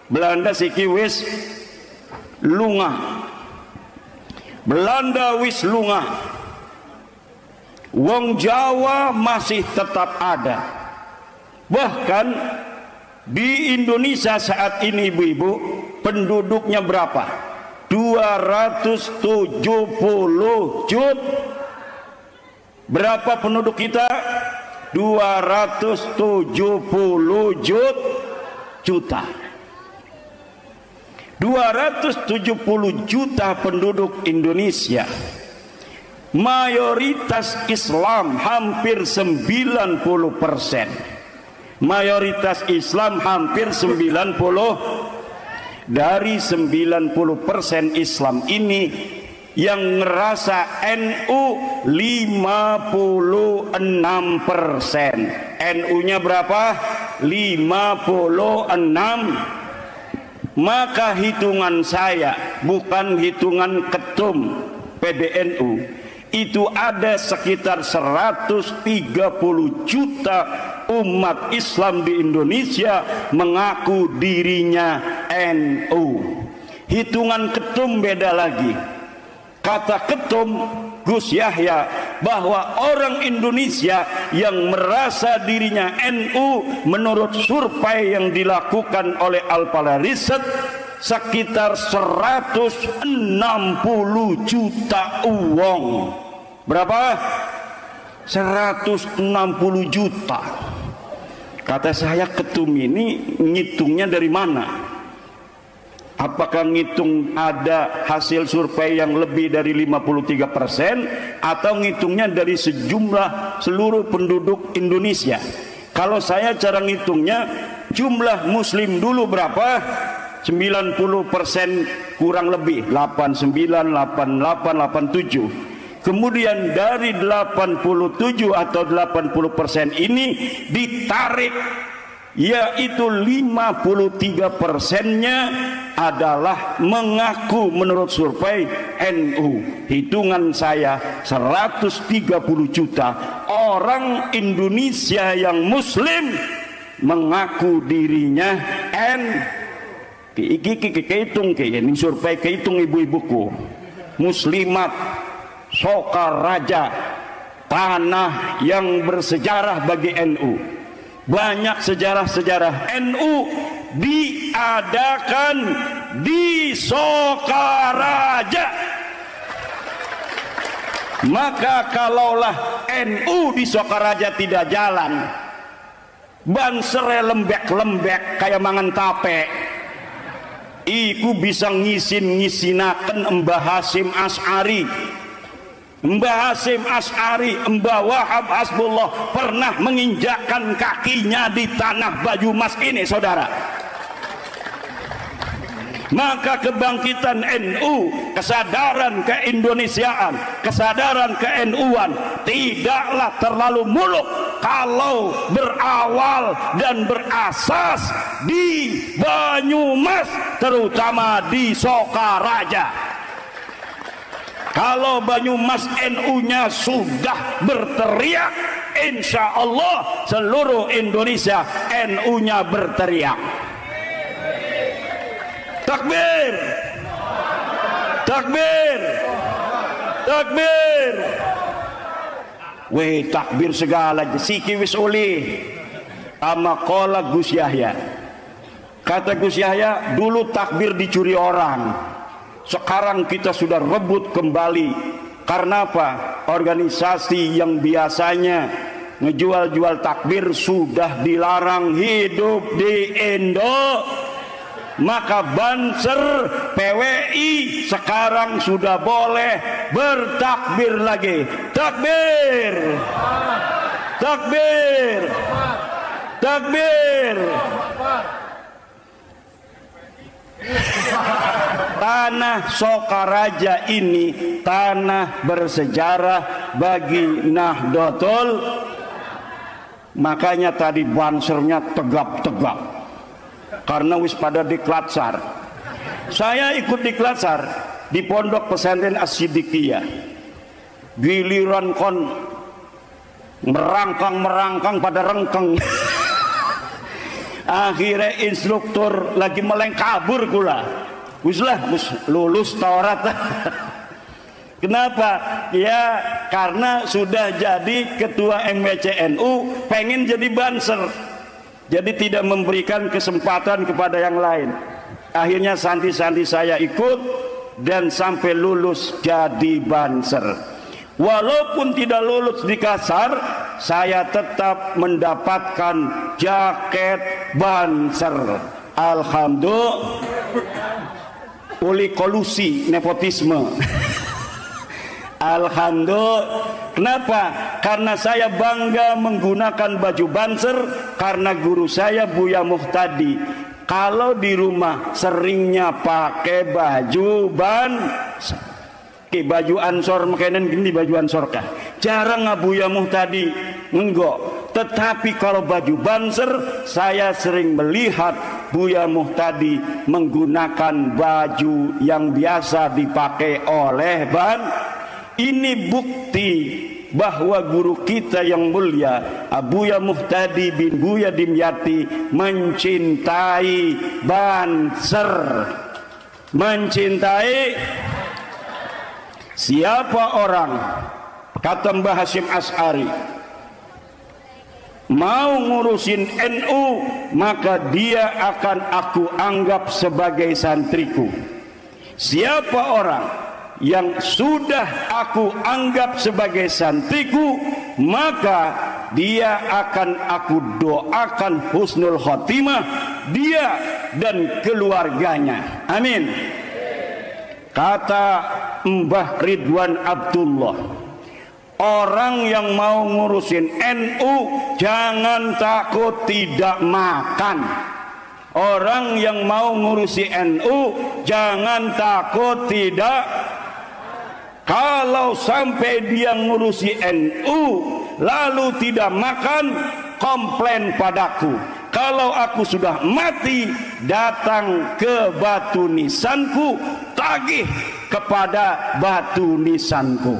Belanda siki wis lunga. Belanda wis lunga. Wong Jawa masih tetap ada. Bahkan di Indonesia saat ini ibu-ibu, penduduknya berapa? 270 juta. Berapa penduduk kita? 270 juta. 270 juta penduduk Indonesia, mayoritas Islam hampir 90%. Mayoritas Islam hampir 90. Dari 90% Islam ini yang ngerasa NU 56%. NU-nya berapa? 56. Maka hitungan saya, bukan hitungan ketum PBNU, itu ada sekitar 130 juta umat Islam di Indonesia mengaku dirinya NU. Hitungan ketum beda lagi. Kata ketum Gus Yahya bahwa orang Indonesia yang merasa dirinya NU menurut survei yang dilakukan oleh Al-Fala Riset sekitar 160 juta uang. Berapa? 160 juta. Kata saya, ketum ini ngitungnya dari mana? Apakah ngitung ada hasil survei yang lebih dari 53% atau ngitungnya dari sejumlah seluruh penduduk Indonesia? Kalau saya cara ngitungnya, jumlah muslim dulu berapa? 90% kurang lebih, 89, 88, 87. Kemudian dari 87 atau 80% ini ditarik, yaitu 53%-nya adalah mengaku menurut survei NU. Hitungan saya 130 juta orang Indonesia yang muslim mengaku dirinya kehitung ini survei kehitung ibu-ibuku. Muslimat Sokaraja, tanah yang bersejarah bagi NU. Banyak sejarah-sejarah NU diadakan di Sokaraja. Maka kalaulah NU di Sokaraja tidak jalan, bansere lembek-lembek kayak mangan tape, iku bisa ngisinaken Mbah Hasyim Asy'ari. Mbah Hasyim Asy'ari, Mbah Wahab Hasbullah pernah menginjakkan kakinya di tanah Banyumas ini, saudara. Maka kebangkitan NU, kesadaran keindonesiaan, kesadaran ke-NU-an tidaklah terlalu muluk kalau berawal dan berasas di Banyumas, terutama di Sokaraja. Kalau Banyumas NU-nya sudah berteriak, insya Allah seluruh Indonesia NU-nya berteriak. Takbir, takbir, takbir. Weh, takbir segala siki wis uli. Ama qala Gus Yahya. Kata Gus Yahya, dulu takbir dicuri orang. Sekarang kita sudah rebut kembali. Karena apa? Organisasi yang biasanya ngejual-jual takbir sudah dilarang hidup di Indo. Maka Banser PWI sekarang sudah boleh bertakbir lagi. Takbir, takbir, takbir. Tanah Sokaraja ini tanah bersejarah bagi Nahdlatul. Makanya tadi bansernya tegap-tegap karena wis pada diklatsar. Saya ikut diklatsar di Pondok Pesantren As-Siddiqiyah. Giliran kon merangkang pada rengkeng. Akhirnya instruktur lagi meleng kabur kula. Wis lulus Taurat. Kenapa? Ya karena sudah jadi ketua MWCNU, pengen jadi banser. Jadi tidak memberikan kesempatan kepada yang lain. Akhirnya santi-santi saya ikut dan sampai lulus jadi banser. Walaupun tidak lulus di Kasar, saya tetap mendapatkan jaket banser. Alhamdulillah. Oleh kolusi nepotisme. Alhamdulillah. Kenapa? Karena saya bangga menggunakan baju banser karena guru saya Buya Muhtadi. Kalau di rumah seringnya pakai baju banser. Baju ansor makanan gini baju ansor kah? Jarang Buya Muhtadi enggak. Tetapi kalau baju banser saya sering melihat Buya Muhtadi menggunakan baju yang biasa dipakai oleh ini bukti bahwa guru kita yang mulia Buya Muhtadi bin Buya Dimyati mencintai banser, mencintai. Siapa orang, kata Mbah Hasyim Asy'ari, mau ngurusin NU, maka dia akan aku anggap sebagai santriku. Siapa orang yang sudah aku anggap sebagai santriku, maka dia akan aku doakan husnul khotimah, dia dan keluarganya. Amin. Kata Mbah Ridwan Abdullah, orang yang mau ngurusin NU jangan takut tidak makan. Orang yang mau ngurusi NU jangan takut tidak. Kalau sampai dia ngurusi NU lalu tidak makan, komplain padaku. Kalau aku sudah mati, datang ke batu nisanku, tagih kepada batu nisanku.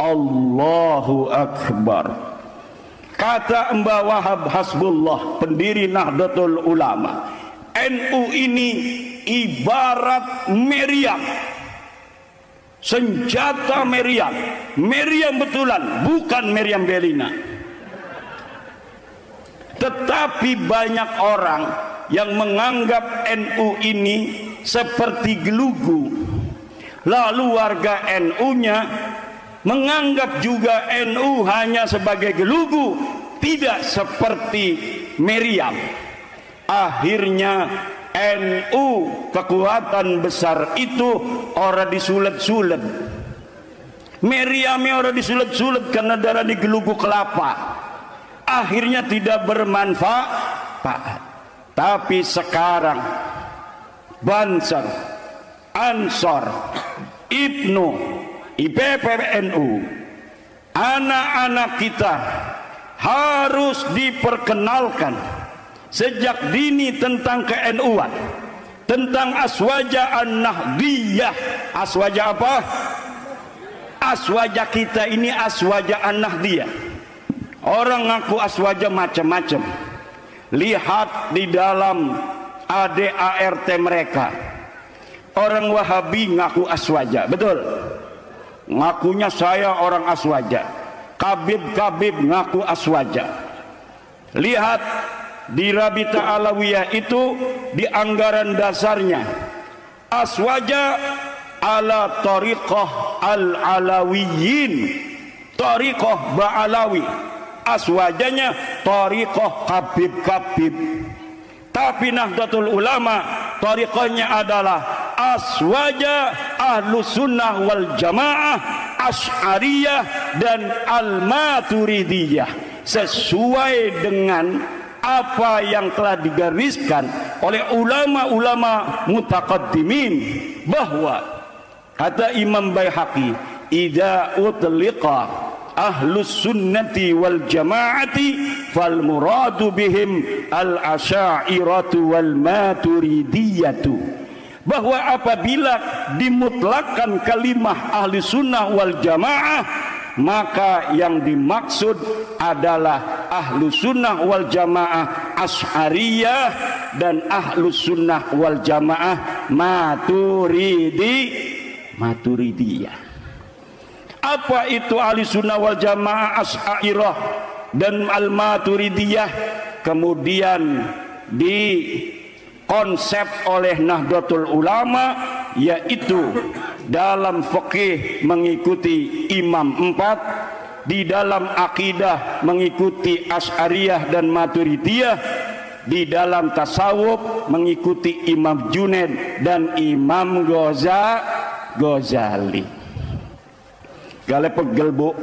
Allahu Akbar. Kata Mbah Wahab Hasbullah, pendiri Nahdlatul Ulama, NU ini ibarat meriam, senjata meriam, meriam betulan, bukan meriam Belina. Tetapi banyak orang yang menganggap NU ini seperti gelugu. Lalu warga NU-nya menganggap juga NU hanya sebagai gelugu, tidak seperti meriam. Akhirnya NU kekuatan besar itu orang disulet-sulet. Meriamnya orang disulet-sulet karena darah di gelugu kelapa. Akhirnya tidak bermanfaat. Tapi sekarang Banser, Ansor, Ibnu, IPPNU, anak-anak kita harus diperkenalkan sejak dini tentang ke-NU-an, tentang aswaja an-nahdiyah. Aswaja apa? Aswaja kita ini aswaja an-nahdiyah. Orang ngaku aswaja macam-macam. Lihat di dalam ADART mereka. Orang Wahabi ngaku aswaja, betul? Ngakunya saya orang aswaja. Kabib-kabib ngaku aswaja. Lihat di Rabita Alawiyah itu di anggaran dasarnya aswaja ala tariqah al-alawiyin, tariqah ba'alawi. Aswajanya tariqah kabib-kabib. Tapi Nahdlatul Ulama tariqahnya adalah aswaja ahlus sunnah wal jamaah, asy'ariyah dan al-maturidiyah, sesuai dengan apa yang telah digariskan oleh ulama-ulama mutaqaddimin, bahwa kata Imam Baihaqi, idza utliqa ahlus sunnati wal jamaati fal muradu bihim al asy'ariyatu wal maturidiyatu, bahwa apabila dimutlakkan kalimah ahli sunnah wal jamaah, maka yang dimaksud adalah Ahlus Sunnah wal Jamaah Asy'ariyah dan Ahlus Sunnah wal Jamaah Maturidiyah. Apa itu Ahlus Sunnah wal Jamaah Asy'ariyah dan Al-Maturidiyah? Kemudian dikonsep oleh Nahdlatul Ulama, yaitu dalam fikih mengikuti imam 4, di dalam akidah mengikuti Asy'ariyah dan Maturidiyah, di dalam tasawuf mengikuti Imam Junaid dan Imam Ghazali. Gale pegel bu,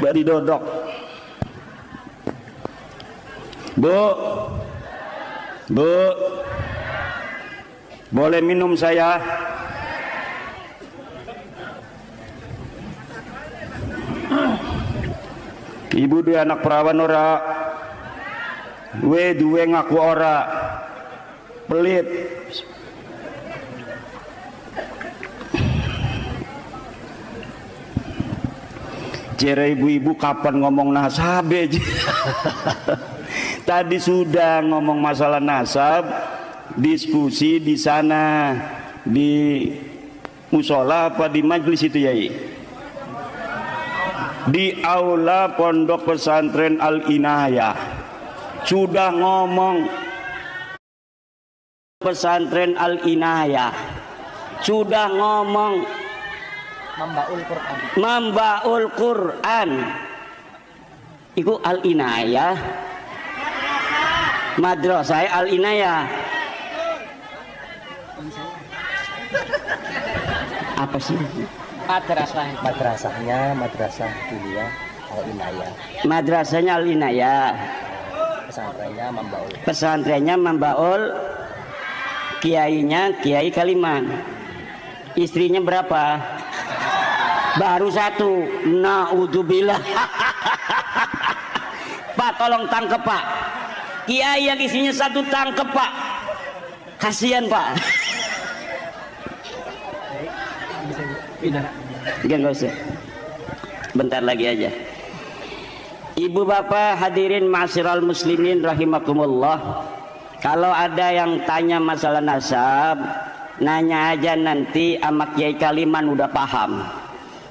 bari dodok bu, boleh minum saya? Ibu dua anak perawan ora, we duwe ngaku ora, pelit. Jere ibu-ibu kapan ngomong nasab aja. Tadi sudah ngomong masalah nasab, diskusi di sana di musola apa di majelis itu ya? Di aula Pondok Pesantren Al-Inayah sudah ngomong. Pesantren Al-Inayah sudah ngomong Mambaul Quran iku Al-Inayah, madrasah Al-Inayah. Apa sih? Madrasahnya Madrasah Kuliah Al-Inayah. Madrasahnya Al-Inayah. Pesantrennya Mambaul. Kiainya Kiai Kaliman. Istrinya berapa? Baru 1. Naudzubillah. Pak tolong tangkep Pak. Kiai yang isinya 1 tangkep Pak. Kasihan Pak. Enggak usah. Bentar lagi aja. Ibu bapak hadirin ma'asyiral muslimin rahimakumullah. Kalau ada yang tanya masalah nasab, nanya aja nanti sama Kiai Kaliman udah paham.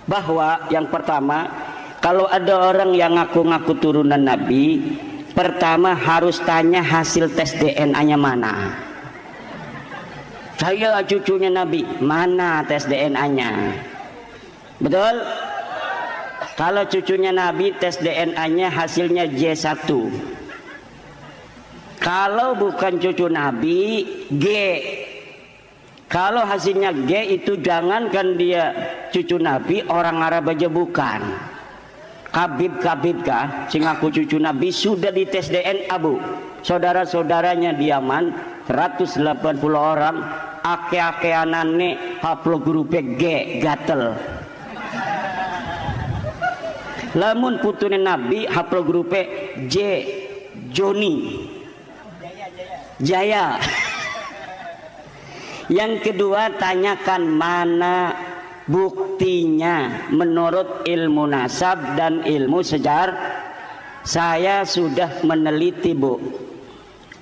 Bahwa yang pertama, kalau ada orang yang ngaku-ngaku turunan Nabi, pertama harus tanya hasil tes DNA-nya mana. Saya cucunya Nabi, mana tes DNA-nya? Betul? Kalau cucunya Nabi tes DNA-nya hasilnya J1. Kalau bukan cucu Nabi, G. Kalau hasilnya G itu jangankan dia cucu Nabi, orang Arab aja bukan. Kabib kah? Sing aku cucu Nabi sudah dites DNA bu. Saudara-saudaranya di Yaman 180 orang, ake-akeanane haplogrupe G gatel. Lamun putune Nabi haplogrupe J Joni Jaya. Yang kedua, tanyakan mana buktinya menurut ilmu nasab dan ilmu sejarah. Saya sudah meneliti bu,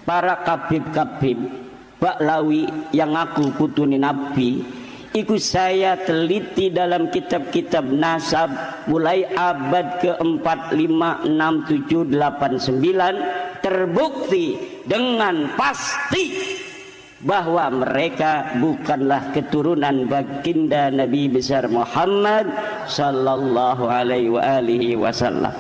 para kabib-kabib Baklawi yang aku putuni Nabi, ikut saya teliti dalam kitab-kitab nasab mulai abad ke-4, 5, 6, 7, 8, 9, terbukti dengan pasti bahwa mereka bukanlah keturunan baginda Nabi besar Muhammad sallallahu alaihi wasallam.